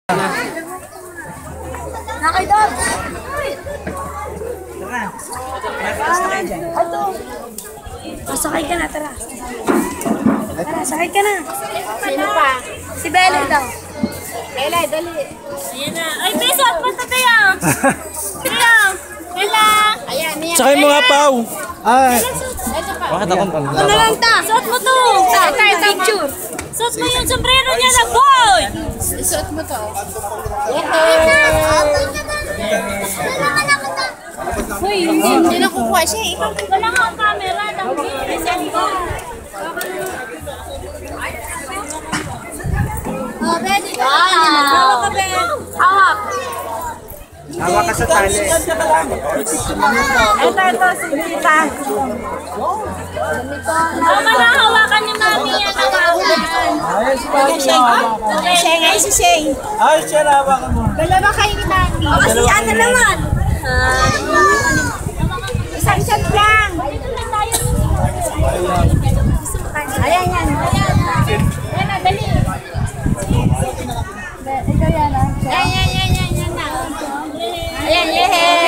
Nakay Dog! Tara. Nakalas na kayo dyan. Ato! Sakay ka na, tara. Tara, sakay ka na. Sino pa? Si Bella daw. Bella, dali. Ayan na. Ay, beso! At punta tayo! Tayo! Bella! Ayan, niya. Sakay mo nga, Pao. Ay. Ito pa. Bakit ako? Ano lang ta? Suot mo to! Tayo, picture! Suot mo yung sombrero niya na, boy! Isuot mo to. Uy, Hindi na kukuha siya eh. wala nga ang camera. Oh, ready? Hawak ka, Ben. Hawak. Hawak ka sa tali. Ito, sige, tag. Wala hawakan ni Mami yan. Ayos pa siya. Siya nga si Shay. Ayos siya, hawakan mo. Dalawa kayo ni Mami. Kasi ano naman? Isang shot lang. Ayan, yan. Yan na, dali. Ikaw yan, ah. Yan na. Ayan, yehe.